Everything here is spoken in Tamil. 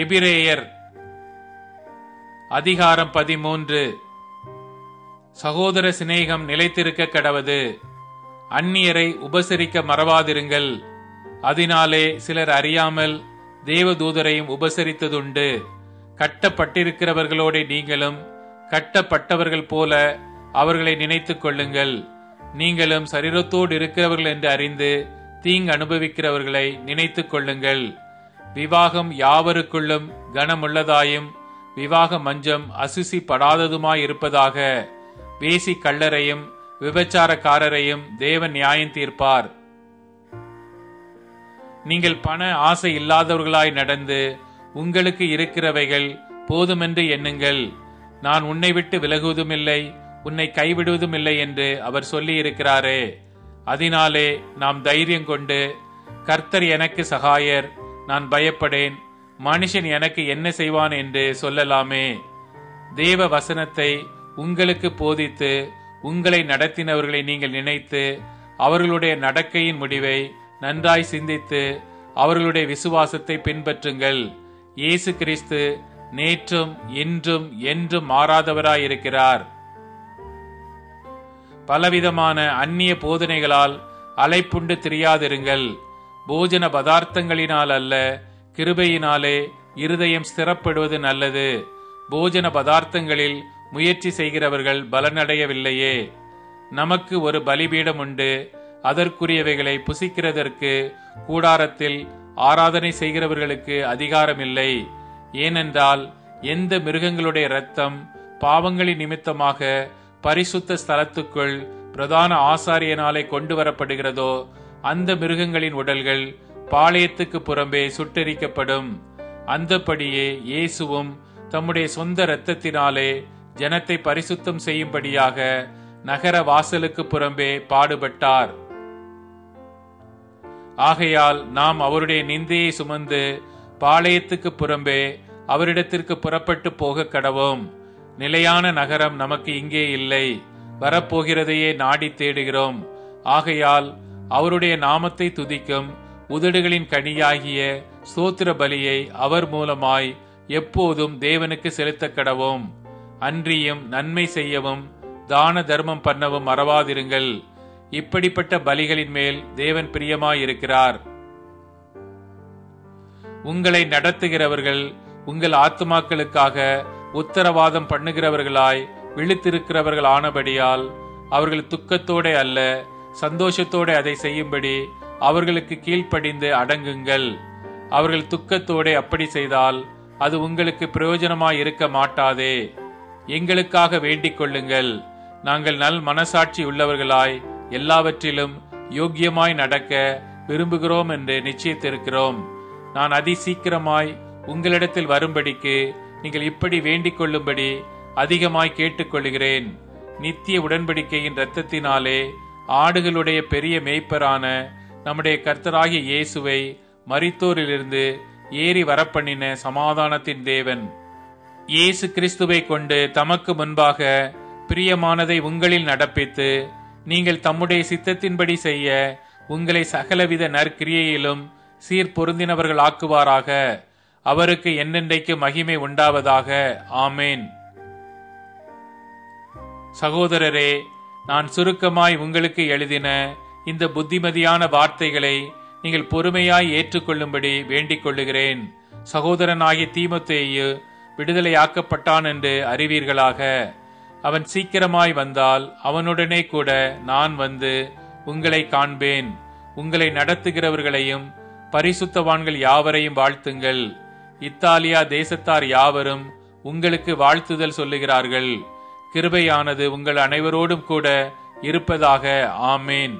எபிரேயர் அதிகாரம் 13. சகோதர சிநேகம் நிலைத்திருக்க கடவது. அந்நியரை உபசரிக்க மறவாதிருங்கள். அதனாலே சிலர் அறியாமல் தேவதூதரையும் உபசரித்ததுண்டு. கட்டப்பட்டிருக்கிறவர்களோட நீங்களும் கட்டப்பட்டவர்கள் போல அவர்களை நினைத்துக் கொள்ளுங்கள். நீங்களும் சரீரத்தோடு இருக்கிறவர்கள் என்று அறிந்து தீங்கு அனுபவிக்கிறவர்களை நினைத்துக் கொள்ளுங்கள். விவாகம் யாவருக்குள்ளும் கனமுள்ளதாயும் விவாக மஞ்சம் அசுசி படாததுமாயிருப்பதாக. வேசி கள்ளரையும் விபச்சாரக்காரரையும் தேவன் நியாயம் தீர்ப்பார். நீங்கள் பண ஆசை இல்லாதவர்களாய் நடந்து உங்களுக்கு இருக்கிறவைகள் போதுமென்று எண்ணுங்கள். நான் உன்னை விட்டு விலகுவதும் இல்லை, உன்னை கைவிடுவதும் இல்லை என்று அவர் சொல்லி இருக்கிறாரே. அதனாலே நாம் தைரியம் கொண்டு, கர்த்தர் எனக்கு சகாயர், நான் பயப்படேன், மனுஷன் எனக்கு என்ன செய்வான் என்று சொல்லலாமே. தேவ வசனத்தை உங்களுக்கு போதித்து உங்களை நடத்தினவர்களை நீங்கள் நினைத்து அவர்களுடைய நடக்கையின் முடிவை நன்றாய் சிந்தித்து அவர்களுடைய விசுவாசத்தை பின்பற்றுங்கள். இயேசு கிறிஸ்து நேற்றும் இன்றும் என்றும் மாறாதவராயிருக்கிறார். பலவிதமான அந்நிய போதனைகளால் அலைப்புண்டு திரியாதிருங்கள். போஜன பதார்த்தங்களினால் அல்ல, கிருபையினாலே இருதயம் ஸ்திரப்படுவது நல்லது. போஜன பதார்த்தங்களில் முயற்சி செய்கிறவர்கள் பலனடையவில்லையே. நமக்கு ஒரு பலிபீடம் உண்டு, அதற்குரியவைகளை புசிக்கிறதற்கு கூடாரத்தில் ஆராதனை செய்கிறவர்களுக்கு அதிகாரம் இல்லை. ஏனென்றால் எந்த மிருகங்களுடைய இரத்தம் பாவங்களின் நிமித்தமாக பரிசுத்த ஸ்தலத்துக்குள் பிரதான ஆசாரியனாலே கொண்டு வரப்படுகிறதோ, அந்த மிருகங்களின் உடல்கள் பாளையத்துக்கு புறம்பே சுட்டெரிக்கப்படும். அந்தபடியே இயேசுவும் தம்முடைய சொந்த இரத்தத்தினாலே ஜனத்தை பரிசுத்தம் செய்யும்படியாக நகர வாசலுக்கு புறம்பே பாடுபட்டார். ஆகையால் நாம் அவருடைய நிந்தையை சுமந்து பாளையத்துக்கு புறம்பே அவரிடத்திற்கு புறப்பட்டு போக கடவோம். நிலையான நகரம் நமக்கு இங்கே இல்லை, வரப்போகிறதையே நாடி தேடுகிறோம். ஆகையால் அவருடைய நாமத்தை துதிக்கும் உதடுகளின் கனியாகிய ஸ்தோத்திர பலியை அவர் மூலமாய் எப்போதும் தேவனுக்கு செலுத்த கடவோம். அன்றியும் நன்மை செய்யவும் தான தர்மம் பண்ணவும் மறவாதிருங்கள். இப்படிப்பட்ட பலிகளின் மேல் தேவன் பிரியமாயிருக்கிறார். உங்களை நடத்துகிறவர்கள் உங்கள் ஆத்துமாக்களுக்காக உத்தரவாதம் பண்ணுகிறவர்களாய் விழித்திருக்கிறவர்கள் ஆனபடியால் அவர்கள் துக்கத்தோட அல்ல, சந்தோஷத்தோட அதை செய்யும்படி அவர்களுக்கு கீழ்ப்படிந்து அடங்குங்கள். அவர்கள் துக்கத்தோட அப்படி செய்தால் அது உங்களுக்கு பிரயோஜனமாய் இருக்க மாட்டாதே. எங்களுக்காக வேண்டிக் கொள்ளுங்கள். நாங்கள் நல் மனசாட்சி உள்ளவர்களாய் எல்லாவற்றிலும் யோக்கியமாய் நடக்க விரும்புகிறோம் என்று நிச்சயித்திருக்கிறோம். நான் அதி சீக்கிரமாய் உங்களிடத்தில் வரும்படிக்கு நீங்கள் இப்படி வேண்டிக் கொள்ளும்படி அதிகமாய் கேட்டுக்கொள்கிறேன். நித்திய உடன்படிக்கையின் இரத்தத்தினாலே ஆடுகளுடைய பெரிய மேய்ப்பரான நம்முடைய கர்த்தராகிய இயேசுவை மரித்தோரிலிருந்து ஏறி வரப்பண்ணின சமாதானத்தின் தேவன் இயேசு கிறிஸ்துவை கொண்டு தமக்கு முன்பாக பிரியமானதை உங்களில் நடப்பித்து நீங்கள் தம்முடைய சித்தத்தின்படி செய்ய உங்களை சகலவித நற்கிரியையிலும் சீர்பொருந்தினவர்கள் ஆக்குவாராக. அவருக்கு என்னென்றைக்கு மகிமை உண்டாவதாக. ஆமேன். சகோதரரே, நான் சுருக்கமாய் உங்களுக்கு எழுதின இந்த புத்திமதியான வார்த்தைகளை நீங்கள் பொறுமையாய் ஏற்றுக்கொள்ளும்படி வேண்டிக் கொள்ளுகிறேன். சகோதரனாகிய தீமோத்தேயு விடுதலையாக்கப்பட்டான் என்று அறிவீர்களாக. அவன் சீக்கிரமாய் வந்தால் அவனுடனே கூட நான் வந்து உங்களை காண்பேன். உங்களை நடத்துகிறவர்களையும் பரிசுத்தவான்கள் யாவரையும் வாழ்த்துங்கள். இத்தாலியா தேசத்தார் யாவரும் உங்களுக்கு வாழ்த்துதல் சொல்லுகிறார்கள். கிருபையானது உங்கள் அனைவரோடும் கூட இருப்பதாக. ஆமேன்.